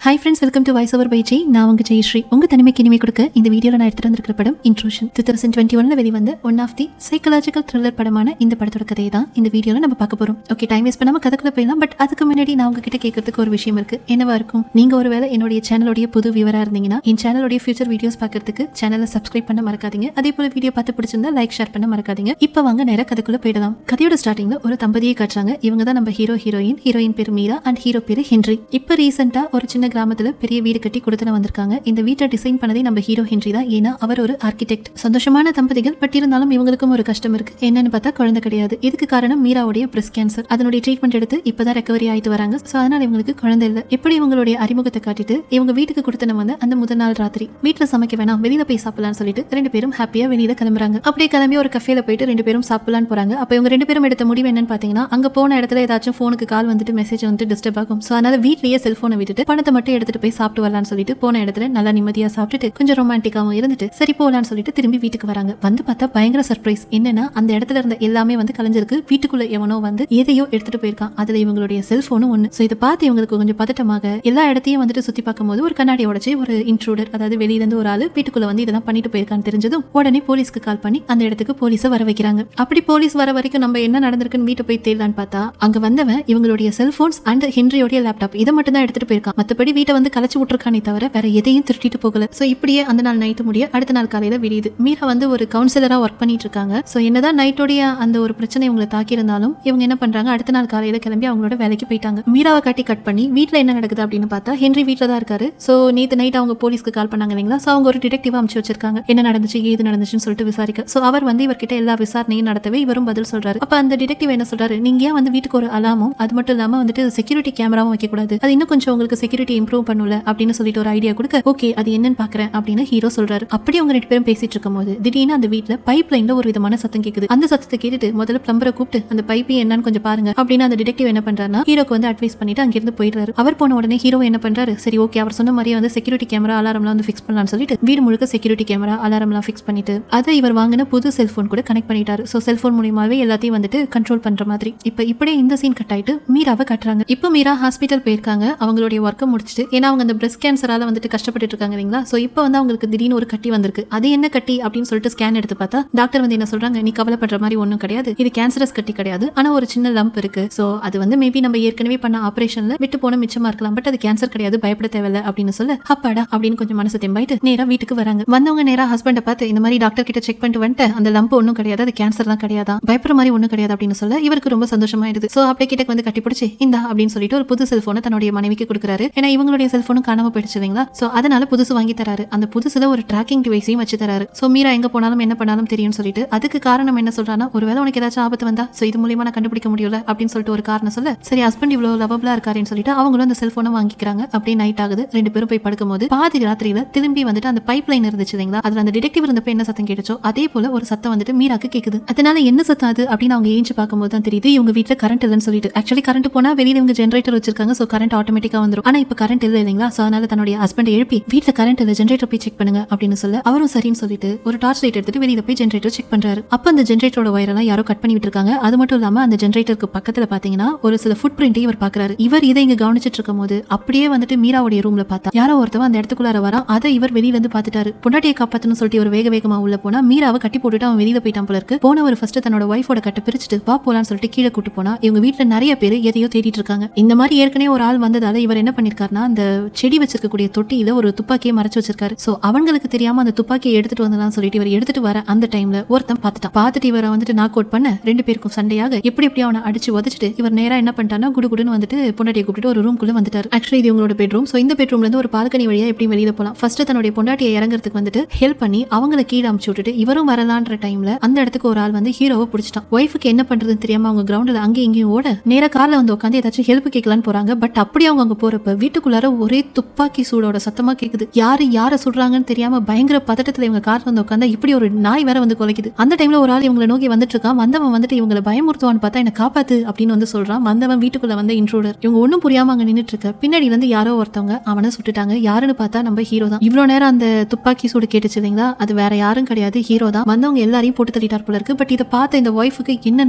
Hi friends, welcome to voice over by Jay. நான் உங்க ஜெயஸ்ரீ. உங்க தனிமைக்கு இனிமை கொடுக்க இந்த வீடியோவில் நான் எடுத்துட்டு வந்திருக்கிற படம் இன்ட்ரூஷன். 2021 வெளிவந்த one of the psychological thriller படமான இந்த படத்தோட கதையை தான் இந்த வீடியோவில் நம்ம பார்க்க போறோம். ஓகே, டைம் வேஸ்ட் பண்ணாம கதைக்குள்ள போயிடலாம். பட் அதுக்கு முன்னாடி நான் உங்ககிட்ட கேட்கறதுக்கு ஒரு விஷயம் இருக்கு. என்னவா இருக்கும்? நீங்க ஒருவேளை என்னுடைய சேனலோடைய புது வியூவரா இருந்தீங்கன்னா என் சேனலோடைய ஃபியூச்சர் வீடியோஸ் பார்க்கறதுக்கு சேனலை சப்ஸ்கிரைப் பண்ண மறக்காதீங்க. அதே போல வீடியோ பார்த்து பிடிச்சிருந்தா லைக் ஷேர் பண்ண மறக்காதீங்க. இப்போ வாங்க நேரா கதைக்குள்ள போயிடலாம். கதையோட ஸ்டார்டிங்ல ஒரு தம்பதியை காட்டுறாங்க. இவங்க தான் நம்ம ஹீரோயின் பேர் மீரா அண்ட் ஹீரோ பேரு ஹென்றி. இப்போ ரீசெண்டா ஒரு சின்ன கிராமத்துல பெரிய வீடு கட்டி கொடுத்து வந்திருக்காங்க. இந்த வீட்டை டிசைன் பண்ணதே நம்ம ஹீரோ ஹென்றி தான். ஏன்னா அவர் ஒரு ஆர்கிடெக்ட். சந்தோஷமான தம்பதிகள். பட் இருந்தாலும் இவங்களுக்கும் ஒரு கஷ்டம் இருக்கு. என்னன்னு பார்த்தா குழந்தை கிடையாது. இதுக்கு காரணம் மீராவுடைய பிரஸ்ட் கேன்சர். அதனுடைய ட்ரீட்மெண்ட் எடுத்து இப்பதான் ரெக்கவரி ஆயிட்டு வராங்க. சோ அதனால இவங்களுக்கு குழந்தை இல்ல. எப்படி இவங்களுடைய அறிமுகத்தை காட்டிட்டு இவங்க வீட்டுக்கு கொடுத்து வந்து அந்த முதல் நாள் ராத்திரி வீட்டுல சமைக்க வேணாம், வெளியில போய் சாப்பிடலாம்னு சொல்லிட்டு ரெண்டு பேரும் ஹாப்பியா வெளியில கிளம்புறாங்க. அப்படியே கிளம்பி ஒரு கஃபேல போயிட்டு ரெண்டு பேரும் சாப்பிடலான்னு போறாங்க. அப்ப இவங்க ரெண்டு பேரும் எடுத்த முடிவு என்னன்னு பாத்தீங்கன்னா, அங்க போன இடத்துல ஏதாச்சும் போனுக்கு கால் வந்துட்டு மெசேஜ் வந்துட்டு டிஸ்டர்ப் ஆகும். சோ அதனால வீட்லயே செல்போனை விட்டுட்டு பணத்தை மட்டும் எடுத்துட்டு போய் சாப்பிட்டு வரலாம்னு சொல்லிட்டு போன இடத்துல நல்லா நிம்மதியா சாப்பிட்டுட்டு கொஞ்சம் ரொமான்டிக்காவும் இருந்துட்டு சரி போலான்னு சொல்லிட்டு திரும்பி வீட்டுக்கு வராங்க. வந்து பார்த்தா பயங்கர சர்ப்ரைஸ். என்னன்னா அந்த இடத்துல இருந்த எல்லாமே வந்து கலைஞ்சிருக்கு. வீட்டுக்குள்ள எவனோ வந்து எதையோ எடுத்துட்டு போயிருக்கான். அதுல இவங்களுடைய செல்போனும் ஒண்ணு. சோ இதை பார்த்து இவங்களுக்கு கொஞ்சம் பதட்டமாக எல்லா இடத்தையும் வந்துட்டு சுத்தி பார்க்கும் போது ஒரு கண்ணாடி உடைச்சு ஒரு இன்ட்ரூடர், அதாவது வெளியில இருந்து ஒரு ஆளு வீட்டுக்குள்ள வந்து இதெல்லாம் பண்ணிட்டு போயிருக்கான்னு தெரிஞ்சதும் உடனே போலீஸ்க்கு கால் பண்ணி அந்த இடத்துக்கு போலீஸை வர வைக்கிறாங்க. அப்படி போலீஸ் வர வரைக்கும் நம்ம என்ன நடந்திருக்குன்னு வீட்டை போய் தேடலான்னு பார்த்தா அங்க வந்தவன் இவங்களுடைய செல்போன்ஸ் அண்ட் ஹென்ரியோடைய லேப்டாப் இதை மட்டும் தான் எடுத்துட்டு போயிருக்கான். மத்தபடி வீட்டை வந்து கலைச்சு விட்டுருக்கானே தவிர வேற எதையும் திருட்டிட்டு போகல. சோ இப்படியே அந்த நாள் நைட்டு முடிய அடுத்த நாள் காலையில விடியுது. மீரா வந்து ஒரு கவுன்சிலரா ஒர்க் பண்ணிட்டு இருக்காங்க. சோ என்னதான் நைட்டோடைய அந்த ஒரு பிரச்சனை இவங்களை தாக்கி இருந்தாலும் இவங்க என்ன பண்றாங்க, அடுத்த நாள் காலையில கிளம்பி அவங்களோட வேலைக்கு போயிட்டாங்க. மீராவை காட்டி கட் பண்ணி வீட்டுல என்ன நடக்குது அப்படின்னு பார்த்தா ஹென்றி வீட்டுல தான் இருக்காரு. சோ நேத்து நைட் அவங்க போலீஸ்க்கு கால் பண்ணாங்க இல்லைங்களா. சோ அவங்க ஒரு டிடெக்டிவ் அனுப்பிச்சு வச்சிருக்காங்க. என்ன நடந்துச்சு ஏது நடந்துச்சுன்னு சொல்லிட்டு விசாரிக்க. சோ அவர் வந்து இவர்கிட்ட எல்லா விசாரணையும் நடத்தவே இவரும் பதில் சொல்றாரு. அப்ப அந்த டிடெக்டிவ் என்ன சொல்றாரு, நீங்க ஏன் வந்து வீட்டுக்கு ஒரு அலாமும் அது மட்டும் இல்லாம வந்துட்டு செக்யூரிட்டி கேமராவும் வைக்க கூடாது, அது இன்னும் கொஞ்சம் உங்களுக்கு செக்யூரிட்டி இம்ப்ரூவ் பண்ணல அப்படின்னு சொல்லிட்டு ஒரு ஐடியா கொடுக்க, ஓகே அது என்னன்னு பாக்குறேன் அப்படின்னு ஹீரோ சொல்றாரு. அப்படி அவங்க ரெண்டு பேரும் பேசிட்டு இருக்கும் போது திடீர்னு அந்த வீட்டுல பைப் லைன்ல ஒரு விதமான சத்தம் கேக்குது. அந்த சத்தத்தை கேட்டுட்டு முதல்ல பிளம்பரை கூப்பிட்டு அந்த பைப் என்னன்னு கொஞ்சம் பாருங்க அப்படின்னு அந்த டிடெக்டிவ் என்ன பண்றாருன்னா ஹீரோக்கு வந்து அட்வைஸ் பண்ணிட்டு அங்கிருந்து போயிடுறாரு. அவர் போன உடனே ஹீரோ என்ன பண்றாரு, சரி ஓகே அவர் சொன்ன மாதிரியே வந்து செக்யூரிட்டி கேமரா அலாரம்லாம் வந்து ஃபிக்ஸ் பண்ணலாம்னு சொல்லிட்டு வீடு முழுக்க செக்யூரிட்டி கேமரா அலாரம்லாம் ஃபிக்ஸ் பண்ணிட்டு அதை இவர் வாங்கின புது செல்போன் கூட கனெக்ட் பண்ணிட்டாரு. சோ செல்போன் மூலமாவே எல்லாத்தையும் வந்துட்டு கண்ட்ரோல் பண்ற மாதிரி. இப்ப இப்படியே இந்த சீன் கட் ஆயிட்டு மீராவை கட்டுறாங்க. இப்போ மீரா ஹாஸ்பிட்டல் போயிருக்காங்க. அவங்களுடைய ஒர்க்கை முடிச்சுட்டு, ஏன்னா அவங்க அந்த பிரஸ்ட் கேன்சரால வந்துட்டு கஷ்டப்பட்டு இருக்காங்க இல்லைங்களா. சோ இப்போ வந்து அவங்களுக்கு திடீர்னு ஒரு கட்டி வந்திருக்கு. அது என்ன கட்டி அப்படின்னு சொல்லிட்டு ஸ்கேன் எடுத்து பார்த்தா டாக்டர் வந்து என்ன சொல்றாங்க, நீ கவலைப்படுற மாதிரி ஒன்றும் கிடையாது, இது கேன்சரஸ் கட்டி கிடையாது, ஆனா ஒரு சின்ன லம்ப் இருக்கு. சோ அது வந்து மேபி நம்ம ஏற்கனவே பண்ண ஆபரேஷன்ல விட்டு போன மிச்சமா இருக்கலாம், பட் அது கேன்சர் கிடையாது, பயப்பட தேவையில்லை அப்படின்னு சொல்ல அப்பாடா அப்படின்னு கொஞ்சம் மனசு தெம்பாயிட்டு நேரா வீட்டுக்கு வராங்க. வந்தவங்க நேரா ஹஸ்பண்டை பார்த்து இந்த மாதிரி டாக்டர் கிட்ட செக் பண்ணிட்டு வந்துட்டு அந்த லம்ப் ஒன்றும் கிடையாது, அது கேன்சர் தான் கிடையாதா, பயப்படுற மாதிரி ஒன்றும் கிடையாது அப்படின்னு சொல்ல இவருக்கு ரொம்ப சந்தோஷமாயிடுது. சோ அப்படியே கிட்ட வந்து கட்டி பிடிச்சி இந்தா அப்படின்னு சொல்லிட்டு ஒரு புது செல்போனை தன்னுடைய மனைவிக்கு கொடுக்குறாரு. ஏன்னா இவங்களுடைய செல்போனும் காணாம போயிடுச்சு இல்லைங்களா. சோ அதனால புதுசு வாங்கி தராரு. அந்த புதுசுல ஒரு ட்ராக்கிங் டிவைஸையும் வச்சு தராரு. சோ மீரா எங்க போனாலும் என்ன பண்ணாலும் தெரியும்னு சொல்லிட்டு அதுக்கு காரணம் என்ன சொல்றானா, ஒருவேளை உனக்கு ஏதாச்சும் ஆபத்து வந்தா சோ இது மூலமா நான் கண்டுபிடிக்க முடியல அப்படின்னு சொல்லிட்டு ஒரு காரணம் சொல்ல, சரி ஹஸ்பண்ட் இவ்வளவு லவபிளா இருக்காருன்னு சொல்லிட்டு அவங்களும் அந்த செல்போனை வாங்கிக்கிறாங்க. அப்படியே நைட் ஆகுது. ரெண்டு பேரும் போய் படுக்கும் போது பாதி ராத்திரியில திரும்பி வந்துட்டு அந்த பைப் லைன் இருந்துச்சு இல்லைங்களா, அதுல அந்த டிடெக்டிவ் இருந்தப்ப என்ன சத்தம் கேட்டுச்சோ அதே போல ஒரு சத்தம் வந்துட்டு மீராக்கு கேக்குது. அதனால என்ன சத்தம் அது அப்படின்னு அவங்க ஏஞ்சி பார்க்கும்போது தான் தெரியுது இவங்க வீட்டுல கரண்ட் இல்லைன்னு சொல்லிட்டு. ஆக்சுவலி கரண்ட் போனா வெளியில இவங்க ஜென்ரேட்டர் வச்சிருக்காங்க. சோ கரண்ட் ஆட்டோமேட்டிக்கா வந்துரும். ஆனா இப்ப கரண்ட் இல்ல இல்லைங்களா. சோ அதனால தன்னுடைய ஹஸ்பண்ட் எழுப்பி வீட்டுல கரண்ட் இல்ல, ஜென்ரேட்டர் போய் செக் பண்ணுங்க அப்படின்னு சொல்ல அவரும் சரின்னு சொல்லிட்டு ஒரு டார்ச் லைட் எடுத்துட்டு வெளியில போய் ஜென்ரேட்டர் செக் பண்றாரு. அப்ப அந்த ஜென்ரேட்டரோட வயரெல்லாம் யாரோ கட் பண்ணி விட்டுருக்காங்க. அது மட்டும் இல்லாம அந்த ஜென்ரேட்டருக்கு பக்கத்துல பாத்தீங்கன்னா ஒரு சில ஃபுட் பிரிண்ட் இவர் பாக்குறாரு. இவர் இதை இங்க கவனிச்சிட்டு இருக்கும் போது அப்படியே வந்துட்டு மீராவுடைய ரூம்ல பார்த்தா யாரோ ஒருத்தவன் அந்த இடத்துக்குள்ளார வரா. அதை இவர் வெளியில இருந்து பாத்துட்டாரு. பொண்டாட்டியை காப்பாத்தணும்னு சொல்லிட்டு ஒரு வேக வேகமா உள்ள போனா மீராவை கட்டி போட்டுட்டு அவன் வெளியில போயிட்டான் போல இருக்கு. போன ஒரு ஃபர்ஸ்ட் தன்னோட ஒய்ஃபோட கட்டை பிரிச்சுட்டு வா போலான்னு சொல்லிட்டு கீழே கூட்டு போனா இவங்க வீட்டுல நிறைய பேர் எதையோ தேடிட்டு இருக்காங்க. இந்த மாதிரி ஏற்கனவே ஒரு ஆள் வந்ததால இவர் என்ன பண்ணிருக்காருன்னா அந்த செடி வச்சிருக்கக்கூடிய தொட்டியில ஒரு துப்பாக்கியை மறைச்சு வச்சிருக்காரு. சோ அவங்களுக்கு தெரியாம அந்த துப்பாக்கியை எடுத்துட்டு வந்ததான் சொல்லிட்டு இவர் எடுத்துட்டு வர அந்த டைம்ல ஒருத்தன் பார்த்துட்டு இவரை வந்துட்டு நாக் அவுட் பண்ண ரெண்டு பேருக்கும் சண்டையாக எப்படி அவனை அடிச்சு உதச்சிட்டு இவர் நேரா என்ன பண்ணிட்டாருன்னா குடுகுடுன்னு வந்துட்டு பொண்டாட்டியை கூப்பிட்டு ஒரு ரூம்குள்ள வந்துட்டாரு. ஆக்சுவலி இது இவங்களோட பெட்ரூம். சோ இந்த பெட்ரூம்ல இருந்து ஒரு பால்கனி வழியா எப்படி வெளியில போலாம். ஃபர்ஸ்ட் தன்னுடைய பொண்டாட்டியை இறங்குறதுக்கு வந்துட்டு ஹெல்ப் பண்ணி அவங்களை கீழே அமுச்சு விட்டுட்டு இவரும் வரலான்ற டைம்ல அந்த இடத்துக்கு ஒரு ஆள் வந்து ஹீரோவை பிடிச்சிட்டான். ஒய்ஃபுக்கு என்ன பண்றதுன்னு தெரியாம அவங்க கிரவுண்ட்ல அங்கேயும் இங்கேயும் ஓட நேரா கார்ல வந்து உட்காந்து ஏதாச்சும் ஹெல்ப் கேட்கலான்னு போறாங்க. பட் அப்படி அவங்க அங்க போறப்ப வீட்டுக்குள்ளார ஒரே துப்பாக்கி சூடோட சத்தமா கேக்குது. யார சுடுறாங்கன்னு தெரியாம பயங்கர பதட்டத்துல இவங்க கார்ல வந்து உட்காந்தா இப்படி ஒரு நாய் வேற வந்து கொலைக்குது. அந்த டைம்ல ஒரு ஆள் இவங்களை நோக்கி வந்துட்டு இருக்கான். வந்தவன் வந்துட்டு இவங்களை பயமுறுத்துவான்னு பார்த்தா என்ன காப்பாத்து அப்படின்னு வந்து சொல்றான். வந்தவன் வீட்டுக்குள்ள வந்து இன்ட்ரூடர். இவங்க ஒண்ணும் புரியாம அங்க நின்னுட்டு இருக்க பின்னாடி வந்து யாரோ ஒருத்தவங்க அவனை சுட்டுட்டாங்க. யாருன்னு பார்த்தா நம்ம ஹீரோ தான். இவ்வளவு நேரம் அந்த துப்பாக்கி சூடு கேட்டுச்சு இல்லைங்களா, அது வேற யாரும் கிடையாது, ஹீரோ தான். வந்தவங்க எல்லாரையும் போட்டு தள்ளிட்டார் போல இருக்கு. பட் இதை பார்த்த இந்த ஒய்ஃபுக்கு என்ன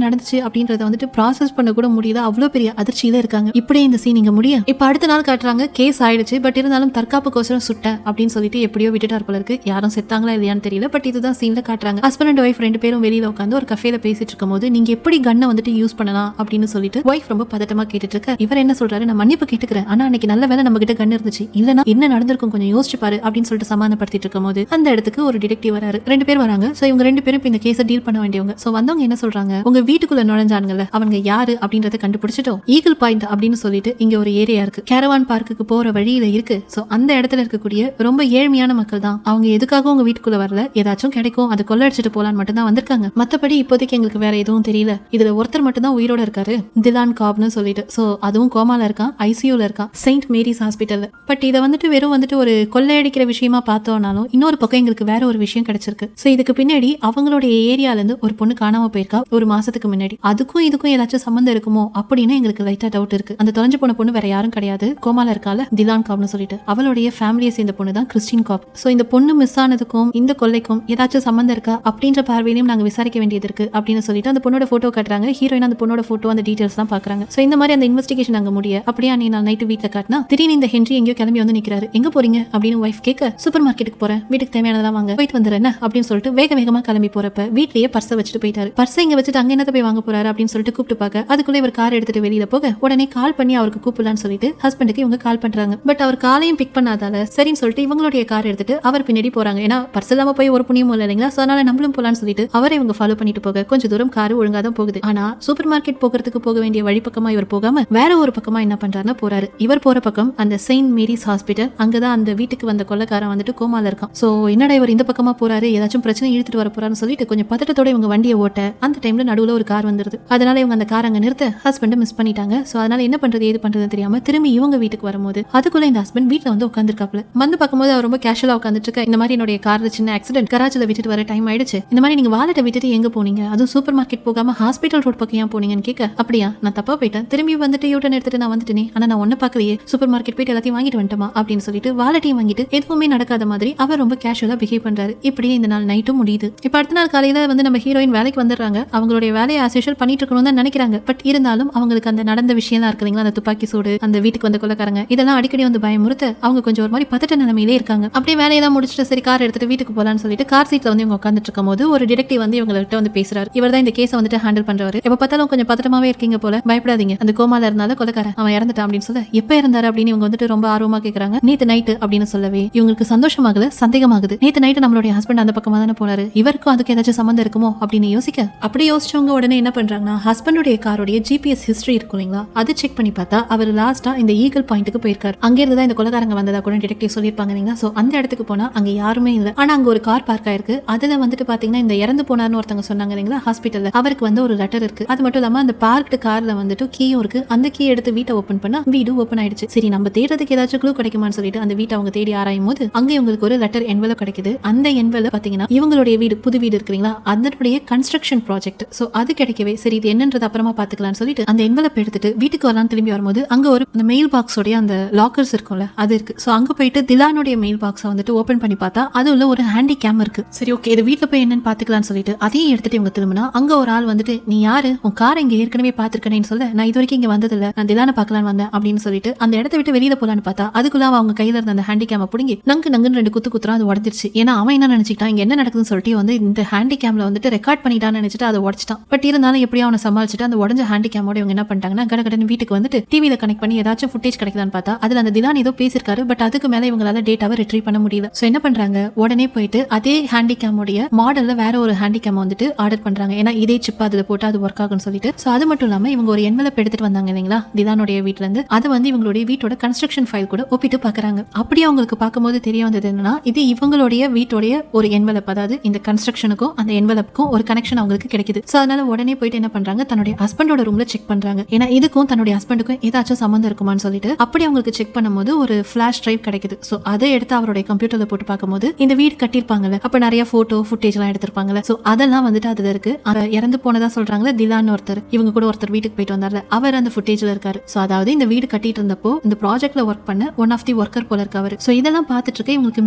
நடந்துச்சு அப்படின்றத வந்துட்டு ப்ராசஸ் பண்ண கூட முடியல. அவ்வளவு பெரிய அதிர்ச்சியில இருக்காங்க. இப்படியே இந்த சீன் இங்க முடிய இப்ப அடுத்த நாள் காட்டுறாங்க. கேஸ் ஆயிடுச்சு. பட் இருந்தாலும் தற்காப்புக்கோசரம் சுட்டேன் அப்படின்னு சொல்லிட்டு எப்படியோ விட்டுட்டார் போல இருக்கு. யாரும் செத்தாங்களா இல்லையான்னு தெரியல. பட் இதுதான் சீன்ல காட்டுறாங்க. ஹஸ்பண்ட் அண்ட் ஒய்ஃப் 2 பேரும் வெளியில உட்காந்து ஒரு கஃபேல பேசிட்டு இருக்கும்போது நீங்க எப்படி கன்னை வந்துட்டு யூஸ் பண்ணலாம் அப்படின்னு சொல்லிட்டு ஒய்ஃப் ரொம்ப பதட்டமா கேட்டுட்டு இருக்க. இவர் என்ன சொல்றாரு, நான் மன்னிப்பு கேட்டுக்கிறேன், ஆனா அன்னைக்கு நல்ல வேலை நம்ம கிட்ட கன் இருந்துச்சு, இல்லனா என்ன நடந்திருக்கும் கொஞ்சம் யோசிச்சு பாரு அப்படின்னு சொல்லிட்டு சமாதானப்படுத்திட்டு இருக்கும்போது அந்த இடத்துக்கு ஒரு டிடெக்டிவ் வராரு. 2 பேர் வராங்க. சோ இவங்க 2 பேரும் இந்த கேஸை டீல் பண்ண வேண்டியவங்க. சோ வந்தவங்க என்ன சொல்றாங்க, உங்க வீட்டுக்குள்ள நுழைஞ்சானுங்கல்ல அவங்க யாரு அப்படின்றத கண்டுபிடிச்சிட்டோம். ஈகிள் பாயிண்ட் அப்படின்னு சொல்லிட்டு இங்க ஒரு ஏரியா இருக்கு, கேரவான் பார்க்குக்கு போற வழியில இருக்கு. சோ அந்த இடத்துல இருக்கக்கூடிய ரொம்ப ஏழ்மையான மக்கள் தான். அவங்க எதுக்காக உங்க வீட்டுக்குள்ள வரல, ஏதாச்சும் கிடைக்கும் அதை கொள்ளடிச்சிட்டு போலான்னு மட்டும் தான் வந்திருக்காங்க. மத்தபடி இப்போதைக்கு எங்களுக்கு வேற எதுவும் தெரியல. இதுல ஒருத்தர் மட்டும் தான் உயிரோட இருக்காரு, திலான் காப்னு சொல்லிட்டு. சோ அதுவும் கோமால இருக்கான், ஐசியூல இருக்கான், செயின்ட் மேரிஸ் ஹாஸ்பிட்டல்ல. பட் இதை வந்துட்டு வெறும் வந்துட்டு ஒரு கொள்ளையடிக்கிற விஷயமா பார்த்தோம்னாலும் இன்னொரு பக்கம் எங்களுக்கு வேற ஒரு விஷயம் கிடைச்சிருக்கு. சோ இதுக்கு பின்னாடி அவங்களுடைய ஏரியால இருந்து ஒரு பொண்ணு காணாம போயிருக்கா ஒரு மாசத்துக்கு முன்னாடி. அதுக்கும் இதுக்கும் ஏதாச்சும் சம்பந்தம் இருக்குமோ அப்படின்னு எங்களுக்கு லைட்டா டவுட் இருக்கு. அந்த தொலைஞ்சு போன பொண்ணு வேற யாரும் கிடையாது, கோமால இருக்கால திலான் காப்னு சொல்லிட்டு, அவளுடைய ஃபேமிலியை சேர்ந்த பொண்ணு தான் கிறிஸ்டின் காப். சோ இந்த பொண்ணு மிஸ் ஆனதுக்கும் இந்த கொள்ளைக்கும் ஏதாச்சும் சம்பந்தம் இருக்கா அப்படின்ற பார்வையிலையும் நாங்க விசாரிக்க வேண்டியது இருக்கு அப்படின்னு சொல்லிட்டு அந்த பொண்ணோட போட்டோ காட்டுறாங்க. ஹீரோயின் அந்த பொண்ணோட போட்டோ அந்த டீடைல்ஸ் தான் பாக்குறாங்க. சோ இந்த மாதிரி அந்த இன்வெஸ்டிகேஷன் அங்க முடிய அப்படியே நீ நான் நைட்டு வீட்டுல காட்டினா திடீர்னு இந்த ஹென்றி எங்கேயோ கிளம்பி வந்து நிக்கிறாரு. எங்க போறீங்க அப்படின்னு ஒய்ஃப் கேட்க, சூப்பர் மார்க்கெட்டுக்கு போறேன், வீட்டுக்கு தேவையானதெல்லாம் வாங்க, போயிட்டு வந்துடுறேன் அப்படின்னு சொல்லிட்டு வேக வேகமா கிளம்பி போறப்ப வீட்லயே பர்ஸை வச்சுட்டு போயிட்டாரு. பர்ஸை இங்க வச்சுட்டு அங்க என்னத்த போய் வாங்க போறாரு அப்படின்னு சொல்லிட்டு கூப்பிட்டு பார்க்க அதுக்குள்ள இவர் கார் எடுத்துட்டு வெளியில போக உடனே கால் பண்ணி அவருக்கு கூப்பிடலான்னு சொல்லிட்டு ஹஸ்பண்டுக்கு இவங்க கால் பண்றாங்க. பட் அவர் காலையும் பிக் பண்ணாதால சரின்னு சொல்லிட்டு இவங்களுடைய கார் எடுத்துட்டு அவர் பின்னாடி போறாங்க. ஏன்னா பர்ஸ் இல்லாம போய் ஒரு புண்ணியமும் இல்லை இல்லைங்களா, சோ அதனால நம்மளும் போலான்னு சொல்லிட்டு அவரை இவங்க ஃபாலோ பண்ணிட்டு போக கொஞ்சம் தூரம் கார் ஒழுங்கா தான் போகுது. ஆனா சூப்பர் மார்க்கெட் போகிறதுக்கு போக வேண்டிய வழி பக்கமா இவர் போகாம வேற ஒரு பக்கமா என்ன பண்றாருன்னா போறாரு. இவர் போற பக்கம் அந்த செயின்ட் மேரிஸ் ஹாஸ்பிட்டல், அங்கதான் அந்த வீட்டுக்கு வந்த கொள்ளைக்காரன் வந்துட்டு கோமால இருக்கான். சோ என்னடா இவர் இந்த பக்கமா போறாரு, ஏதாச்சும் பிரச்சனை இழுத்துட்டு வர போறான்னு சொல்லிட்டு கொஞ்சம் பதட்டத்தோட இவங்க வண்டியை ஓட்ட அந்த டைம்ல நடுவுல ஒரு கார் வந்துருது. அதனால இவங்க அந்த கார் அங்க நிறுத்த ஹஸ்பண்ட் மிஸ் பண்ணிட்டாங்க. சோ அதனால என்ன பண்றது ஏது பண்றதுன்னு தெரியாம திரும்பி இவங்க வீட்டுக்கு வரும்போது அதுக்குள்ள இந்த ஹஸ்பண்ட் வீட்டுல வந்து உட்காந்துருக்காப்ல. வந்து பார்க்கும்போது அவர் ரொம்ப கேஷுவலா உட்காந்துட்டு இருக்க. இந்த மாதிரி என்னுடைய கார்ல சின்ன ஆக்சிடென்ட், கராச்சில விட்டுட்டு வர டைம் ஆயிடுச்சு, இந்த மாதிரி நீங்க வாலெட்டை விட்டுட்டு எங்க போனீங்க, அதுவும் சூப்பர் மார்க்கெட் போகாம ஹாஸ்பிட்டல் ரோட் பக்கம் ஏன் போனீங்கன்னு கேட்க, அப்படியா நான் தப்பா போயிட்டேன், திரும்பி வந்துட்டு யூட்டன் எடுத்துட்டு நான் வந்துட்டேனே, ஆனா நான் ஒன்ன பாக்கலையே, சூப்பர் மார்க்கெட் போயிட்டு எல்லாத்தையும் வாங்கிட்டு வந்துட்டோமா அப்படின்னு சொல்லிட்டு வாலெட்டையும் வாங்கிட்டு எதுவுமே நடக்காத மாதிரி அவர் ரொம்ப கேஷுவலா பிஹேவ் பண்றாரு. இப்படியே இந்த நாள் நைட்டும் முடியுது. இப்ப அடுத்த நாள் காலையில வந்து நம்ம ஹீரோயின் வேலைக்கு வந்துடுறாங்க. அவங்களுடைய வேலையை ஆஸ் யூஷுவல் பண்ணிட்டு இருக்கணும்னு தான் நினைக்கிறாங்க. பட் இருந்தாலும் அவங்களுக்கு அந்த நடந்த விஷயம் தான் இருக்கு, அந்த துப்பாக்கி சூடு, அந்த வீட்டுக்கு வந்த கொள்ளைக்காரங்க, இதெல்லாம் அடிக்கடி வந்து பயமுறுத்த அவங்க கொஞ்சம் ஒரு மாதிரி பதட்ட நிலைமையிலே இருக்காங்க. அப்படியே வேலையெல்லாம் முடிச்சுட்டு சரி கார் எடுத்துட்டு வீட்டுக்கு போலான்னு சொல்லிட்டு கார் சீட்ல வந்து இவங்க உட்காந்துட்டு இருக்கும் போது ஒரு டிடெக்டிவ் வந்து இவங்ககிட்ட வந்து பேசுறாரு. இவர் தான் இந்த கேஸை வந்துட்டு ஹேண்டில் பண்றவர். எப்ப பார்த்தாலும் கொஞ்சம் பதட்டமாவே இருக்கீங்க போல, பயப்படாதீங்க, அந்த கோமால இருந்தாலும் கொலைக்காரன் அவன் இறந்துட்டான் அப்படின்னு சொல்ல, எப்ப இறந்தாரு அப்படின்னு இவங்க வந்துட்டு ரொம்ப ஆர்வமா கேக்குறாங்க. நேத்து நைட்டு அப்படின்னு சொல்லவே இவங்களுக்கு சந்தோஷமாகல சந்தேகமாகுது. நேத்து நைட்டு நம்மளுடைய ஹஸ்பண்ட் அந்த பக்கமா தானே போனாரு, இவருக்கும் அதுக்கு ஏதாச்சும் சம்பந்தம் இருக்குமோ அப்படின்னு யோசிக்க, அப்படி யோசிச்சவங்க உடனே என்ன பண்றாங்கன்னா ஹஸ்பண்டுடைய காரோடைய ஜிபிஎஸ் ஹிஸ்டரி இருக்கும் இல்லைங்களா, அது செக் பண்ணி பார்த்தா அவர் லாஸ்டா இந்த ஈகிள் பாயிண்ட்டுக்கு போயிருக்காரு. அங்க இருந்து தான் இந்த கொலைக்காரங்க வந்ததா கூட டிடெக்டிவ் சொல்லிருப்பாங்க இல்லைங்களா. சோ அந்த இடத்துக்கு போனா அங்க யாருமே இல்ல. ஆனா அங்க ஒரு கார் பார்க் ஆயிருக்கு. அதுல வந்துட்டு பாத்தீங்கன்னா இந்த இறந்து போனார்னு ஒருத்தவங்க சொன்னாங்க இல்லைங்களா ஹாஸ்பிட்டல்ல, அவருக்கு வந்து ஒரு லெட்டர் இருக்கு. அது மட்டும் இல்லாம அந்த பார்க்டு கார்ல வந்துட்டு கீயும் இருக்கு. அந்த கீ எடுத்து வீட்டை ஓபன் பண்ணா வீடு ஓபன் ஆயிடுச்சு. சரி நம்ம தேடுறதுக்கு ஏதாச்சும் க்ளூ கிடைக்குமான்னு சொல்லிட்டு அந்த வீட்டை அவங்க தேடி ஆராயும் போது அங்க இவங்களுக்கு ஒரு லெட்டர் என்வலப் கிடைக்குது. அந்த என்வலப் பாத்தீங்கன்னா இவங்களுடைய வீடு, புது வீடு இருக்குங்களா, அதனுடைய கன்ஸ்ட்ரக்ஷன் ப்ராஜெக்ட். சோ அது கிடைக்கவே சரி இது என்னன்றது அப்புறமா பாத்துக்கலாம்னு சொல்லிட்டு அந்த என்வலப் எடுத்துட்டு வீட்டுக்கு வரலாம் திரும்பி வரும்போது அங்க ஒரு அந்த மெயில் பாக்ஸோட அந்த லாக்கர்ஸ் இருக்கும்ல அது இருக்கு. சோ அங்க போயிட்டு திலானுடைய மெயில் பாக்ஸை வந்துட்டு ஓபன் பண்ணி பார்த்தா அது உள்ள ஒரு ஹேண்டி கேம் இருக்கு. சரி ஓகே இது வீட்டுல போய் என்னன்னு பாத்துக்கலாம்னு சொல்லிட்டு அதையும் எடுத்துட்டு இவங்க திரும்பினா அங்க ஒரு ஆள் வந்துட்டு நீ யாரு, உன் காரை இங்க ஏற்கனவே பாத்துருக்கேன்னு சொல்ல, நான் இது வரைக்கும் இங்க வந்ததில்ல, நான் திலான பாக்கலான்னு வந்தேன் அப்படின்னு சொல்லிட்டு அந்த இடத்த விட்டு வெளியில போலான்னு பார்த்தா அதுக்குள்ள அவங்க கையில இருந்த அந்த ஹேண்டி கேம புடுங்கி நங்குன்னு 2 குத்து குத்துறான். அது உடஞ்சிருச்சு. ஏன்னா அவன் என்ன நினைச்சிட்டான் இங்க என்ன நடக்குதுன்னு சொல்லிட்டு வந்து இந்த ஹேண்டி கேம்ல வந்துட்டு ரெக்கார்ட் பண்ணிட்டான்னு நினைச்சிட்டு அதை உடச்சிட்டான். பட் இருந்தாலும் எப்படியும் அவனை சமாளிச்சுட்டு அந்த உடஞ்ச ஹேண்டி கேமோட இவங்க என்ன பண்ணிட்டாங்கன்னா கடகடன்னு வீட்டுக்கு வந்துட்டு டிவியில கனெக்ட் பண்ணி ஏதாச்சும் ஃபுட்டேஜ் கிடைக்குதான்னு பார்த்தா அதுல அந்த திலான் ஏதோ பேசிருக்காரு. பட் அதுக்கு மேல இவங்களால டேட்டாவை ரிட்ரீவ் பண்ண முடியல. சோ என்ன பண்றாங்க, உடனே போயிட்டு அதே ஹேண்டி கேமோடைய மாடல்ல வேற ஒரு ஹேண்டி கேம் வந்துட்டு ஆர்டர் பண்றாங்க. ஏன்னா இதே சிப் அதுல போட்டு அது ஒர்க் ஆகும்னு சொல்லிட்டு. சோ அது மட்டும் இல்லாம இவங்க ஒரு என்வலப் எடுத்துட்டு வந்தாங்க இல்லைங்களா திலானுடைய வீட்டுல இருந்து, அதை வந்து இவங்களுடைய வீட்டோட கன்ஸ்ட்ரக்ஷன் ஃபைல் கூட ஒப்பிட்டு பாக்குறாங்க. அப்படியே அவங்களுக்கு பார்க்கும்போது தெரிய வந்தது என்னன்னா இது இவங்களுடைய வீட்டோடைய ஒரு என்வலப், அதாவது இந்த கன்ஸ்ட்ரக்ஷனுக்கும் அந்த என்வலப்புக்கும் ஒரு கனெக்ஷன் அவங்களுக்கு கிடைக்குது. சோ அதனால உடனே போயிட்டு என்ன பண்றாங்க தன்னுடைய ஹஸ்பண்டோட ரூம்ல செக் பண்றாங்க. ஏன்னா இதுக்கும் தன்னுடைய ஹஸ்பண்டுக்கும் ஏதாச்சும் சம்பந்தம் இருக்குமான்னு சொல்லிட்டு அப்படி அவங்களுக்கு செக் பண்ணும்போது ஒரு ஃபிளாஷ் டிரைவ் கிடைக்குது. சோ அதை எடுத்து அவருடைய கம்ப்யூட்டர்ல போட்டு பார்க்கும்போது இந்த வீடு கட்டிருப்பாங்கல்ல, அப்ப நிறைய போட்டோ ஃபுட்டேஜ் எல்லாம் எடுத்திருப்பாங்கல்ல, சோ அதெல்லாம் வந்துட்டு அதுல இருக்கு. இறந்து போனதா சொல்றாங்களே திலான் ஒருத்தர், இவங்க கூட ஒருத்தர் வீட்டுக்கு போயிட்டு வந்தார்ல அவர் அந்த ஃபுட்டேஜ்ல இருக்காரு. சோ அதாவது இந்த வீடு கட்டிட்டு இருந்தப்போ இந்த ப்ராஜெக்ட்ல ஒர்க் பண்ண ஒன் ஆஃப் தி ஒர்க்கர் போல இருக்கு அவரு. சோ இதெல்லாம் பார்த்துட்டு இருக்க இவங்களுக்கு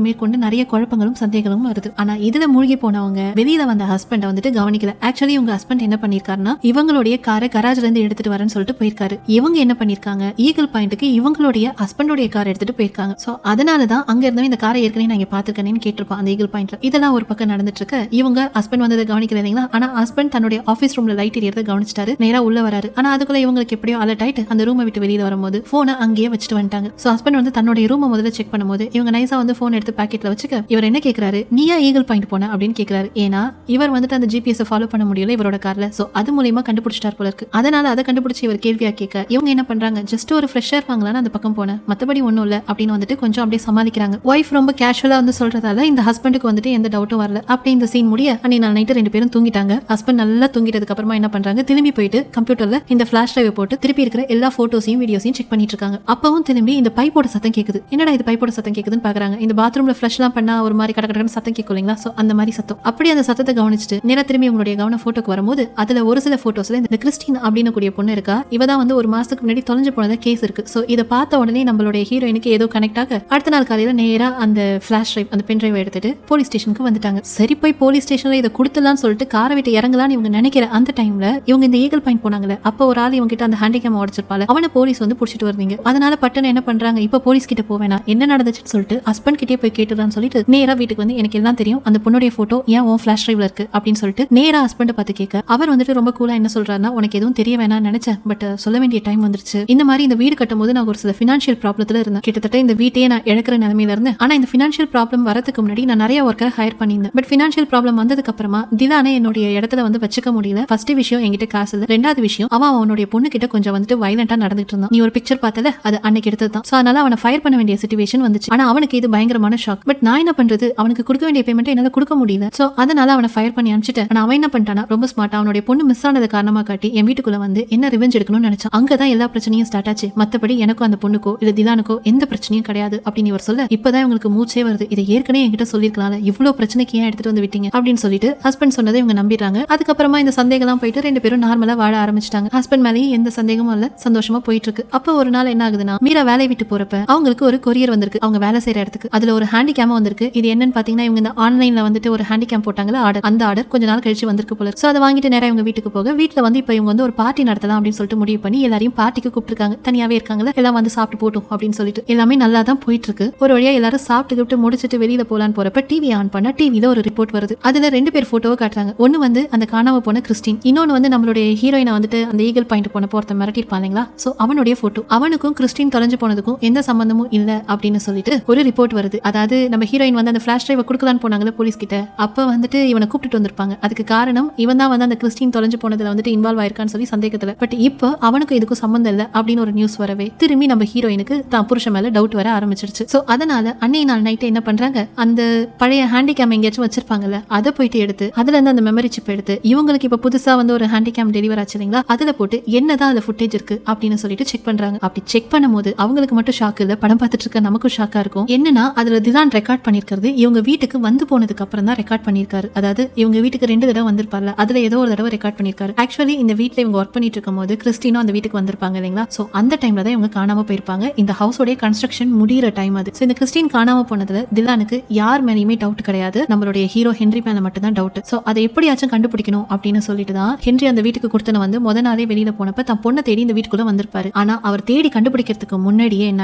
மேற்கொண்டு நிறைய குழப்பங்களும் சந்தேகங்களும் வருது. ஆனா இதுல மூழ்கி போனவங்க வெளியில வந்த ஹஸ்பண்ட வந்துட்டு கவனிக்கல. ஆக்சுவலி உங்க ஹஸ்பண்ட் என்ன பண்ணிருக்காருன்னா இவங்களுடைய காரை கராஜ்ல இருந்து எடுத்துட்டு வரேன்னு சொல்லிட்டு போயிருக்காரு. இவங்க என்ன பண்ணிருக்காங்க ஈகிள் பாயிண்ட்க்கு இடத்துக்கு இவங்களுடைய ஹஸ்பண்டோடைய கார் எடுத்துட்டு போயிருக்காங்க. சோ அதனாலதான் அங்க இருந்தவங்க இந்த காரை ஏற்கனவே நான் இங்க பாத்துருக்கேன்னு கேட்டிருப்பான் அந்த ஈகிள் பாயிண்ட்ல. இதெல்லாம் ஒரு பக்கம் நடந்துட்டு இருக்கு. இவங்க ஹஸ்பண்ட் வந்ததை கவனிக்கல இல்லைங்களா. ஆனா ஹஸ்பண்ட் தன்னுடைய ஆபீஸ் ரூம்ல லைட் எரியறத கவனிச்சிட்டாரு. நேரா உள்ள வராரு. ஆனா அதுக்குள்ள இவங்களுக்கு எப்படியோ அலர்ட் ஆயிட்டு அந்த ரூமை விட்டு வெளியில வரும்போது போனை அங்கேயே வச்சுட்டு வந்துட்டாங்க. சோ ஹஸ்பண்ட் வந்து தன்னுடைய ரூமை முதல்ல செக் பண்ணும்போது இவங்க நைஸா வந்து போன் எடுத்து பாக்கெட்ல வச்சுக்க இவர் என்ன கேக்குறாரு, நீயா ஈகிள் பாயிண்ட் போன அப்படின்னு கேக்குறாரு. ஏன்னா இவர் வந்துட்டு அந்த ஜிபிஎஸ் ஃபாலோ பண்ண முடியல இவரோட கார்ல. சோ அது மூலமா கண்டுபிடிச்சிட்டார் போல இருக்கு. அதனால அதை கண்டுபிடிச்சு இவர் கேள்வியா கேட்க இவங்க என்ன பண்றாங்க, ஜஸ்ட் ஒரு ஃப்ரெஷர் வாங்கலான்னு அந்த பக்கம் போன, மத்தபடி ஒண்ணும் இல்ல அப்படின்னு வந்துட்டு கொஞ்சம் அப்படியே சமாளிக்கிறாங்க. ஒய்ஃப் ரொம்ப கேஷுவலா வந்து சொல்றதால இந்த ஹஸ்பண்டுக்கு வந்துட்டு எந்த டவுட்டும் வரல. அப்படி இந்த சீன் முடிய அன்னைக்கு நாள் நைட்டு 2 பேரும் தூங்கிட்டாங்க. ஹஸ்பண்ட் நல்லா தூங்கிட்டதுக்கு அப்புறமா என்ன பண்றாங்க, திரும்பி போயிட்டு கம்ப்யூட்டர்ல இந்த ஃபிளாஷ் டிரைவ் போட்டு திருப்பி இருக்கிற எல்லா போட்டோஸையும் வீடியோஸையும் செக் பண்ணிட்டு இருக்காங்க. அப்பவும் திரும்பி இந்த பைப்போட சத்தம் கேக்குது. என்னடா இது பைப்போட சத்தம் கேக்குதுன்னு பாக்குறாங்க. இந்த பாத்ரூம்ல ஃபிளஷ் எல்லாம் பண்ணா ஒரு மாதிரி கடகடன்னு சத்தம் கேட்கும் இல்லைங்களா. சோ அந்த மாதிரி சத்தம். அப்படி அந்த சத்தத்தை கவனிச்சுட்டு நேரா திரும்பி உங்களுடைய கவன போட்டோக்கு வரும்போது அதுல ஒரு சில போட்டோஸ்ல இந்த கிறிஸ்டின் அப்படின்னு கூடிய பொண்ணு இருக்கா. இவதான் வந்து ஒரு மாசத்துக்கு முன்னாடி தொலைஞ்சு போனத கேஸ் இருக்கு. சோ இதை பார்த்த உடனே நம்மளுடைய ஹீரோயினுக்கு ஏதோ கனெக்ட் ஆக அடுத்த நாள் காலையில நேரா அந்த ஃபிளாஷ் டிரைவ் அந்த பென் டிரைவ் எடுத்துட்டு போலீஸ் ஸ்டேஷனுக்கு வந்துட்டாங்க. சரி போய் போலீஸ் ஸ்டேஷன்ல இதை கொடுத்துலான்னு சொல்லிட்டு காரை விட்டு இறங்கலான்னு இவங்க நினைக்கிற அந்த டைம்ல இவங்க இந்த ஈகிள் பாயிண்ட் போனாங்கல்ல, அப்ப ஒரு ஆள் இவங்க கிட்ட அந்த ஹேண்டிகேம் உடைச்சிருப்பால அவனை போலீஸ் வந்து புடிச்சிட்டு வருவீங்க. அதனால பட்டுன்னு என்ன பண்றாங்க, இப்ப போலீஸ் கிட்ட போவேனா என்ன நடந்துச்சுன்னு சொல்லிட்டு ஹஸ்பண்ட் கிட்டே போய் கேட்டுறான்னு சொல்லிட்டு நேரா வீட்டுக்கு வந்து எனக்கு எல்லாம் தெரியும், அந்த பொண்ணுடைய போட்டோ ஏன் உன் ஃபிளாஷ் டிரைவ்ல இருக்கு அப்படின்னு சொல்லிட்டு நேரா ஹஸ்பண்ட் பார்த்து கேட்க அவர் வந்துட்டு ரொம்ப கூலா என்ன சொல்றாருன்னா, உனக்கு எதுவும் தெரிய வேணாம்னு நினைச்சேன், பட் சொல்ல வேண்டிய டைம் வந்துருச்சு. இந்த மாதிரி இந்த வீடு கட்டும் போது நான் ஒரு சில ஃபினான்ஷியல் ப்ராப்ளத்துல இருந்தேன். கிட்டத்தட்ட இந்த வீட்டையே நான் இழக்கிற நிலைமையில இருந்தேன். ஆனா இந்த ஃபினான்ஷியல் ப்ராப்ளம் வரதுக்கு முன்னாடி நான் நிறைய ஒர்க்கரை ஹையர் பண்ணியிருந்தேன். பட் ஃபினான்ஷியல் ப்ராப்ளம் வந்ததுக்கு அப்புறமா திலானே என்னுடைய இடத்துல வந்து வச்சுக்க முடியல. ஃபர்ஸ்ட் விஷயம் என்கிட்ட காசு இல்ல. ரெண்டாவது விஷயம் அவனுடைய பொண்ணு கிட்ட கொஞ்சம் வந்துட்டு வயலண்டா நடந்துட்டு இருந்தான். நீ ஒரு பிக்சர் பார்த்தல, அது அன்னைக்கு எடுத்ததுதான். சோ அதனால அவனை ஃபயர் பண்ண வேண்டிய சிச்சுவேஷன் வந்துச்சு. ஆனா அவனுக்கு இது பயங்கரமான ஷாக். பட் நான் என்ன பண்றது, அவனுக்கு கொடுக்க வேண்டிய பேமெண்ட் என்னால கொடுக்க முடியல. சோ அதனால அவனை ஃபயர் பண்ணி அனுப்பிச்சிட்டேன். ஆனா அவன் என்ன பண்ணிட்டானா, ரொம்ப ஸ்மார்ட்டா அவனுடைய பொண்ணு மிஸ் ஆனது காரணமா காட்டி என் வீட்டுக்குள்ள வந்து என்ன ரிவெஞ்ச் எடுக்கணும்னு நினைச்சான். அங்கதான் எல்லா பிரச்சனையும் ஸ்டார்ட் ஆச்சு. மத்தபடி எனக்கும் அந்த பொண்ணுக்கோ இல்ல திலானுக்கோ எந்த பிரச்சனையும் கிடையாது அப்படின்னு இவர் சொல்ல இப்பதான் இவங்களுக்கு மூச்சே வருது. இதை ஏற்கனவே என்கிட்ட சொல்லிருக்கலாம், இவ்வளவு பிரச்சனைக்கு ஏன் எடுத்துட்டு வந்து விட்டீங்க அப்படின்னு சொல்லிட்டு ஹஸ்பண்ட் சொன்னதை இவங்க நம்பிடுறாங்க. அதுக்கப்புறமா இந்த சந்தேகம் போயிட்டு 2 பேரும் நார்மலா வாழ ஆரம்பிச்சிட்டாங்க. ஹஸ்பண்ட் மேலேயும் எந்த சந்தேகமும் இல்ல, சந்தோஷமா போயிட்டு இருக்கு. அப்ப ஒரு நாள் என்ன ஆகுதுன்னா, மீரா வேலை விட்டு போறப்ப அவங்களுக்கு ஒரு கொரியர் வந்திருக்கு அவங்க வேலை செய்யற இடத்துக்கு. அதுல ஒரு ஹேண்டிகேம் வந்திருக்கு. இது என்னன்னு பாத்தீங்கன்னா, இவங்க இந்த ஆன்லைன்ல வந்துட்டு ஒரு ஹேண்டிகேம் போட்டாங்கல்ல ஆர்டர், அந்த ஆர்டர் கொஞ்ச நாள் கழிச்சு வந்திருக்கு போல. சோ அதை வாங்கிட்டு நேரா இவங்க வீட்டுக்கு போக வீட்டுல வந்து இப்ப இவங்க வந்து ஒரு பார்ட்டி நடத்தலாம் அப்படின்னு சொல்லிட்டு முடிவு பண்ணி எல்லாரையும் பார்ட்டிக்கு கூப்பிட்டுருக்காங்க. தனியாவே இருக்காங்கல்ல, எல்லாம் வந்து சாப்பிட்டு போட்டும் அப்படின்னு சொல்லிட்டு எல்லாமே நல்லா தான் போயிட்டு இருக்கு. ஒரு வழியா எல்லாரும் சாப்பிட்டு முடிச்சிட்டு வெளியில போலான்னு போறப்ப டிவி ஆன் பண்ண டிவில ஒரு ரிப்போர்ட் வருது. அதுல 2 பேர் போட்டோவை காட்டுறாங்க. ஒன்னு வந்து அந்த காணாம போன கிறிஸ்டின், இன்னொன்னு வந்து நம்மளுடைய ஹீரோயினை வந்துட்டு அந்த ஈகிள் பாயிண்ட் போன போறத மிரட்டிருப்பாங்க இல்லைங்களா. சோ அவனுடைய போட்டோ. அவனுக்கும் கிறிஸ்டின் தொலைஞ்சு போனதுக்கும் எந்த சம்பந்தமும் இல்ல அப்படின்னு சொல்லிட்டு ஒரு ரிப்போர்ட் வருது. அதாவது நம்ம ஹீரோயின் வந்து அந்த ஃபிளாஷ் டிரைவ் கொடுக்கலான்னு போனாங்கல்ல போலீஸ் கிட்ட, அப்ப வந்துட்டு இவனை கூப்பிட்டு வந்திருப்பாங்க. அதுக்கு காரணம் இவன் தான் வந்து அந்த கிறிஸ்டின் தொலைஞ்சு போனதுல வந்துட்டு இன்வால்வ் ஆயிருக்கான்னு சொல்லி சந்தேகத்துல. பட் இப்போ அவனுக்கும் இதுக்கும் சம்பந்தம் இல்ல அப்படின்னு ஒரு நியூஸ் வரவே திரும்பி நம்ம ஹீரோயினுக்கு தான் புருஷன் மேல டவுட் வர ஆரம்பிச்சிருச்சு. சோ அதனால அன்னைய நாள் நைட்டு என்ன பண்றாங்க, அந்த பழைய ஹேண்டிகேம் எங்கேயாச்சும் வச்சிருப்பாங்கல்ல அதை போயிட்டு எடுத்து அதுல இருந்து அந்த மெமரி சிப் எடுத்து இவங்களுக்கு இப்ப புதுசா வந்து ஒரு ஹேண்டிகேம் டெலிவர் ஆச்சு இல்லைங்களா, அதுல போட்டு என்னதான் அதுல ஃபுட்டேஜ் இருக்கு அப்படின்னு சொல்லிட்டு செக் பண்றாங்க. அப்படி செக் பண்ணும்போது அவங்களுக்கு மட்டும் ஷாக் இல்ல, படம் பார்த்துட்டு இருக்க நமக்கும் ஷாக்கா இருக்கும். என்னன்னா அதுல திலான் ரெக்கார்ட் பண்ணிருக்கிறது இவங்க வீட்டுக்கு வந்து போனதுக்கு அப்புறம் தான் ரெக்கார்ட் பண்ணிருக்காரு. அதாவது இவங்க வீட்டுக்கு 2 தடவை வந்திருப்பார்ல, அதுல ஏதோ ஒரு தடவை ரெக்கார்ட் பண்ணிருக்காரு. ஆக்சுவலி இந்த வீட்டுல இவங்க ஒர்க் பண்ணிட்டு இருக்கும் போது கிறிஸ்டினோ அந்த வீட்டுக்கு வந்திருப்பாங்க இல்லைங்களா. சோ அந்த டைம்ல தான் இவங்க காணாம போயிருப்பாங்க. இந்த ஹவுஸோட கன்ஸ்ட்ரக்ஷன் முடிகிற டைம் அது. சோ இந்த கிறிஸ்டின் காணாம போனதுல திலானுக்கு யார் மேலேயுமே டவுட் கிடையாது, நம்மளுடைய ஹீரோ ஹென்றி மேல மட்டும் தான் டவுட். சோ அதை எப்படியாச்சும் கண்டுபிடிக்கணும் அப்படின்னு சொல்லிட்டு தான் ஹென்றி அந்த வீட்டுக்கு கொடுத்தன வந்து முத நாளே வெளியில போனப்ப தான் பொண்ணை தேடி இந்த வீட்டுக்குள்ள வந்திருப்பாரு. ஆனா அவர் தேடி கண்டுபிடிக்கிறதுக்கு முன்னாடியே என்ன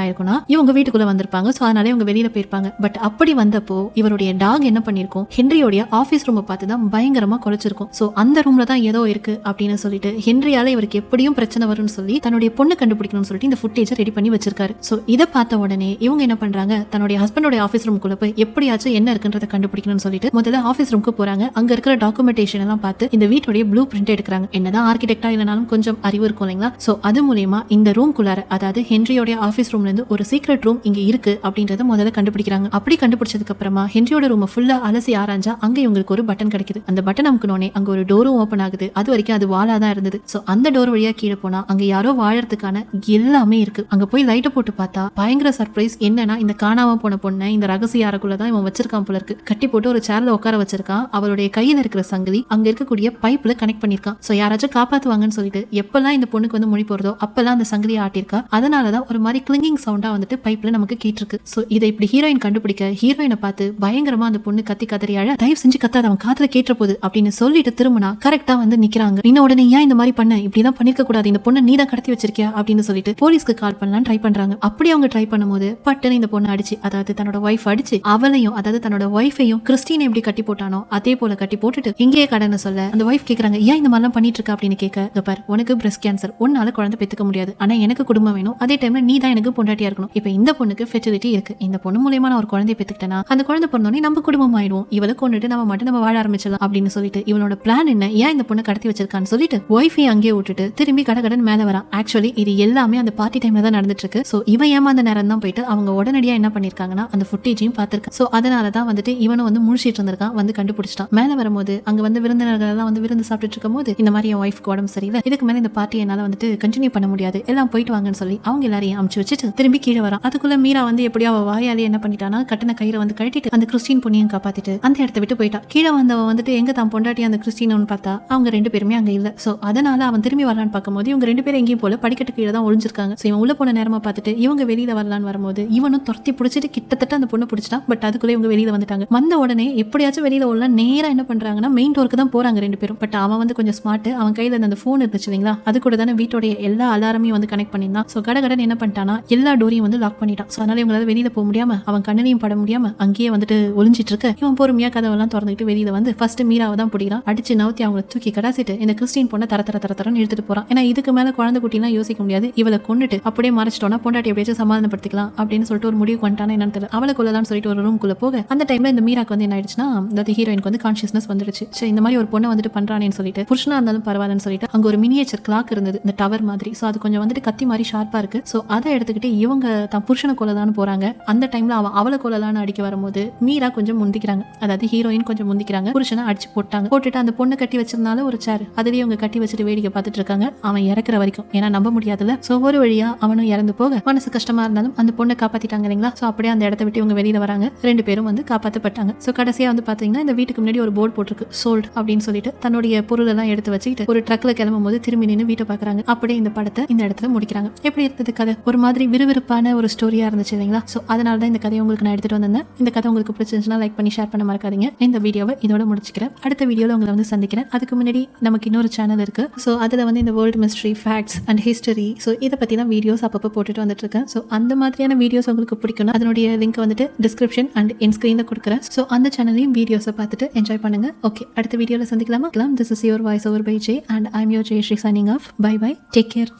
ஆயிருக்கும்னா இவங்க வீட்டுக்குள்ள வந்திருப்பாங்க. சோ அதனால இவங்க வெளியில போயிருப்பாங்க. பட் அப்படி வந்தப்போ இவருடைய டாக் என்ன பண்ணிருக்கும், ஹென்ரியோடைய ஆபீஸ் ரூமை பார்த்து தான் பயங்கரமா குலைச்சிருக்கும். சோ அந்த ரூம்ல தான் ஏதோ இருக்கு அப்படின்னு சொல்லிட்டு ஹென்ரியால இவருக்கு எப்படியும் பிரச்சனை வரும்னு சொல்லி தன்னுடைய பொண்ணு கண்டுபிடிக்கணும்னு சொல்லிட்டு இந்த ஃபுட்டேஜை ரெடி பண்ணி வச்சிருக்காரு. சோ இதை பார்த்த உடனே இவங்க என்ன பண்றாங்க, தன்னுடைய ஹஸ்பண்டோட ஆபீஸ் ரூமுக்குள்ள போய் எப்படியாச்சும் என்ன இருக்குன்றத கண்டுபிடிக்கணும்னு சொல்லிட்டு முதல்ல ஆபீஸ் ரூமுக்கு போறாங்க. அங்க இருக்கிற டாக்குமெண்டேஷன் எல்லாம் பார்த்து இந்த வீட்டோட ப்ளூ பிரிண்ட் எடுக்கிறாங்க. என்னதான் ஆர்கிடெக்டா இல்லனாலும் கொஞ்சம் அறிவு இருக்கும் இல்லைங்களா. சோ அது மூலமா இந்த ரூம் குள்ளார, அதாவது ஹென்ரியோட ஆபீஸ் ரூம்ல இருந்து ஒரு சீக்ரெட் ரூம் இங்க இருக்கு அப்படின்றத முதல்ல கண்டுபிடிக்கிறாங்க. அப்படி கண்டுபிடிச்சதுக்கு அப்புறமா ஹென்ரியோட ரூம் ஃபுல்லா அலசி ஆராய்ஞ்சா அங்க இவங்களுக்கு ஒரு பட்டன் கிடைக்குது. அந்த பட்டன் அமுக்குனோனே அங்க ஒரு டோரும் ஓபன் ஆகுது. அது வரைக்கும் அது வாலா தான் இருந்தது. சோ அந்த டோர் வழியா கீழே போனா அங்க யாரோ வாழறதுக்கான எல்லாமே இருக்கு. அங்க போய் லைட்டை போட்டு பார்த்தா பயங்கர சர்ப்ரைஸ். என்னன்னா இந்த காணாம போன பொண்ணை இந்த ரகசிய அறைக்குள்ளதான் இவன் வச்சிருக்கான் போல இருக்கு. கட்டி போட்டு ஒரு சேர்ல உட்கார வச்சிருக்கான். அவருடைய கையில இருக்கிற சங்கிலி அங்க இருக்கக்கூடிய பைப்ல கனெக்ட் பண்ணிருக்கான். சோ யாராச்சும் காப்பாத்துவாங்கன்னு சொல்லிட்டு எப்பெல்லாம் இந்த பொண்ணுக்கு வந்து மொழி போறதோ அப்பெல்லாம் அந்த சங்கிலியை ஆட்டிருக்கா. அதனாலதான் ஒரு மாதிரி கிளிங்கிங் சவுண்டா வந்துட்டு பைப்ல நமக்கு கேட்டிருக்கு. சோ இதை இப்படி ஹீரோயின் கண்டுபிடிக்க ஹீரோயினை பார்த்து பயங்கரமா அந்த பொண்ணு கத்தி கதறி அழ, தயவு செஞ்சு கத்தாத, அவன் காதுல கேட்ட போது அப்படின்னு சொல்லிட்டு திரும்பினா கரெக்டா வந்து நிக்கிறாங்க. இன்னும் உடனே ஏன் இந்த மாதிரி பண்ண, இப்படிதான் பண்ணிருக்க கூடாது, இந்த பொண்ணை நீதான் கடத்தி வச்சிருக்கியா அப்படின்னு சொல்லிட்டு போலீஸ் போலீஸ்க்கு கால் பண்ணலாம் ட்ரை பண்றாங்க. அப்படி அவங்க ட்ரை பண்ணும்போது பட்டுன்னு இந்த பொண்ணு அடிச்சு, அதாவது தன்னோட ஒய்ஃப் அடிச்சு அவளையும், அதாவது தன்னோட ஒய்ஃபையும் கிறிஸ்டினை எப்படி கட்டி போட்டானோ அதே போல கட்டி போட்டுட்டு இங்கேயே கடனை சொல்ல அந்த ஒய்ஃப் கேக்குறாங்க, ஏன் இந்த மாதிரிலாம் பண்ணிட்டு இருக்கா அப்படின்னு கேட்க, பார் உனக்கு பிரஸ்ட் கேன்சர், உன்னால குழந்தை பெத்துக்க முடியாது, ஆனா எனக்கு குடும்பம் வேணும், அதே டைம்ல நீ தான் எனக்கு பொண்டாட்டியா இருக்கணும். இப்ப இந்த பொண்ணுக்கு ஃபெர்டிலிட்டி இருக்கு, இந்த பொண்ணு மூலமா நான் ஒரு குழந்தைய பெத்துக்கிட்டேன்னா அந்த குழந்தை பிறந்தோடனே நம்ம குடும்பம் ஆயிடுவோம், இவளை கொண்டுட்டு நம்ம மட்டும் நம்ம வாழ ஆரம்பிச்சிடலாம் அப்படின்னு சொல்லிட்டு இவனோட பிளான் என்ன, ஏன் இந்த பொண்ணு கடத்தி வச்சிருக்கான்னு சொல்லிட்டு ஒய்ஃபையும் அங்கேயே விட்டுட்டு திரும்பி கடகடன் மேல வரான். ஆக்சுவலி இது எல்லாமே அந்த பார்ட்டி டைம்ல தான் நடந்துட்டு இருக்கு. சோ இவன் ஏமாந்த நேரம் தான் போயிட்டு அவங்க உடனடியா என்ன பண்ணிருக்காங்கன்னா அந்த ஃபுட்டேஜையும் பார்த்திருக்கான். சோ அதனாலதான் வந்துட்டு இவனும் வந்து முழிச்சிட்டு இருந்திருக்கான். வந்து கண்டுபிடிச்சிட்டான். மேல வரும்போது அங்க வந்து விருந்தினர்கள் எல்லாம் வந்து விருந்து சாப்பிட்டு இருக்கும் போது இந்த மாதிரி என் ஒய்ஃப்க்கு உடம்பு சரியில்லை, இதுக்கு மேல இந்த பார்ட்டி என்னால வந்துட்டு கண்டினியூ பண்ண முடியாது, எல்லாம் போயிட்டு வாங்கன்னு சொல்லி அவங்க எல்லாரையும் அமுச்சு வச்சுட்டு திரும்பி கீழே வரான். அதுக்குள்ள மீரா வந்து எப்படியோ அவ வாயாலே என்ன பண்ணிட்டானா கட்டின கயிறை வந்து கழட்டிட்டு அந்த கிறிஸ்டின் பொண்ணையும் காப்பாத்திட்டு அந்த இடத்த விட்டு போயிட்டான். கீழே வந்தவன் வந்துட்டு எங்க தான் பொண்டாட்டி அந்த கிறிஸ்டின் பார்த்தா அவங்க ரெண்டு பேருமே அங்க இல்ல. சோ அதனால அவன் திரும்பி வரலான்னு பார்க்கும்போது இவங்க ரெண்டு பேரும் எங்கேயும் போல படிக்கட்டு கீழே தான் ஒளிஞ்சிருக்காங்க. சோ இவன் உள்ள போன நேரமா பார்த்துட்டு இவங்க வெளியில வரலான்னு வரும்போது இவனும் துரத்தி பிடிச்சிட்டு கிட்டத்தட்ட அந்த பொண்ணை பிடிச்சிட்டான். பட் அதுக்குள்ள இவங்க வெளியில வந்துட்டாங்க. வந்த உடனே எப்படியாச்சும் வெளியில வரலாம் நேரா என்ன பண்றாங்கன்னா மெயின் டோருக்கு தான் போறாங்க ரெண்டு பேரும். பட் அவன் வந்து கொஞ்சம் ஸ்மார்ட், அவன் கையில அந்த போன் இருந்துச்சு இல்லைங்களா, அது கூட தானே வீட்டோட எல்லா அலாரமையும் வந்து கனெக்ட் பண்ணிருந்தான். சோ கடகடன் என்ன பண்ணிட்டானா எல்லா டோரையும் வந்து லாக் பண்ணிட்டான். சோ அதனால இவங்களால வெளியில போக முடியாம அவன் கண்ணனையும் பட முடியாம அங்கேயே வந்துட்டு ஒளிஞ்சிட்டு இருக்க இவன் பொறுமையா கதவெல்லாம் திறந்துட்டு வெளியில வந்து ஃபர்ஸ்ட் மீராவை தான் பிடிக்கிறான். அடிச்சு நவுத்தி அவங்களை தூக்கி கடாசிட்டு இந்த கிறிஸ்டின் பொண்ணை தரன்னு எடுத்துட்டு போறான். ஏன்னா இதுக்கு மேல குழந்தை குட்டிலாம் யோசிக்க முடியாது, இவளை கொண்டுட்டு அப்படியே மறைச்சிட்டோம்னா பொண்டாட்டி எப்படியாச்சும் சமாதானப்படுத்திக்கலாம் அப்படின்னு சொல்லிட்டு ஒரு முடிவு பண்ணிட்டானே என்னன்னு தெரியல. அவளை கொள்ளலாம்னு சொல்லிட்டு ஒரு ரூம் குள்ள போக அந்த டைம்ல இந்த மீராக்கு வந்து என்ன ஆயிடுச்சுன்னா அதாவது ஹீரோயினுக்கு வந்து கான்சியஸ்னஸ் வந்துருச்சு. சரி இந்த மாதிரி ஒரு பொண்ணை வந்துட்டு பண்றானேன்னு சொல்லிட்டு புருஷனா இருந்தாலும் பரவாயில்லன்னு சொல்லிட்டு அங்க ஒரு மினியேச்சர் கிளாக் இருந்தது இந்த டவர் மாதிரி. சோ அது கொஞ்சம் வந்துட்டு கத்தி மாதிரி ஷார்ப்பா இருக்கு. சோ அதை எடுத்துக்கிட்டு இவங்க தான் புருஷனை கொள்ளலான்னு போறாங்க. அந்த டைம்ல அவளை கொள்ளலான்னு அடிக்க வரும்போது மீரா கொஞ்சம் முந்திக்கிறாங்க, அதாவது ஹீரோயின் கொஞ்சம் முந்திக்கிறாங்க. புருஷனை அடிச்சு போட்டுட்டு அந்த பொண்ணை கட்டி வச்சிருந்தாலும் ஒரு சேர் அதுலயே அவங்க கட்டி வச்சுட்டு வேடிக்கை பார்த்துட்டு இருக்காங்க அவன் இறக்குற வரைக்கும். ஏன்னா நம்ப முடியாதுல்ல. சோ ஒரு வழியா அவனும் இறந்து போக மனசு கஷ்டமா இருந்தாலும் அந்த பொண்ணை காப்பாத்திட்டாங்க இல்லைங்களா. சோ அப்படியே அந்த இடத்த விட்டு இவங்க வெளியில வராங்க. ரெண்டு பேரும் வந்து காப்பாற்றப்பட்டாங்க. சோ கடைசியா வந்து பாத்தீங்கன்னா இந்த வீட்டுக்கு முன்னாடி ஒரு போர்டு போட்டிருக்கு சோல்ட் அப்படின்னு சொல்லிட்டு தன்னுடைய பொருள் எல்லாம் எடுத்து வச்சுக்கிட்டு ஒரு ட்ரக்ல கிளம்பும் போது திரும்பி நின்று வீட்டை பாக்குறாங்க. அப்படியே இந்த படத்தை இந்த இடத்துல முடிக்கிறாங்க. எப்படி இருந்தது கதை? ஒரு மாதிரி விறுவிறுப்பான ஒரு ஸ்டோரியா இருந்துச்சு இல்லைங்களா. சோ அதனால தான் இந்த கதையை உங்களுக்கு நான் எடுத்துட்டு வந்தேன். இந்த கதை உங்களுக்கு பிடிச்சிருந்துச்சுன்னா லைக் பண்ணி ஷேர் பண்ண மறக்காதீங்க. இந்த வீடியோவை இதோட முடிச்சுக்கிறேன். அடுத்த வீடியோல உங்களை வந்து சந்திக்கிறேன். அதுக்கு முன்னாடி நமக்கு இன்னொரு சேனல் இருக்கு. ஸோ அதில் வந்து இந்த world mystery, facts and history, so இதை பற்றி தான் வீடியோஸ் அப்பப்போ போட்டுட்டு வந்துட்டு இருக்கேன். ஸோ அந்த மாதிரியான வீடியோஸ் உங்களுக்கு பிடிக்கும்னா அதனுடைய லிங்க் வந்துட்டு டிஸ்கிரிப்ஷன் அண்ட் என் ஸ்க்ரீனில் கொடுக்குறேன். ஸோ அந்த சேனலையும் வீடியோஸை பார்த்துட்டு என்ஜாய் பண்ணுங்க. ஓகே, அடுத்த வீடியோவில் சந்திக்கலாமா? This is your voice over by J and I am your Jayashree signing off. Bye bye, take care.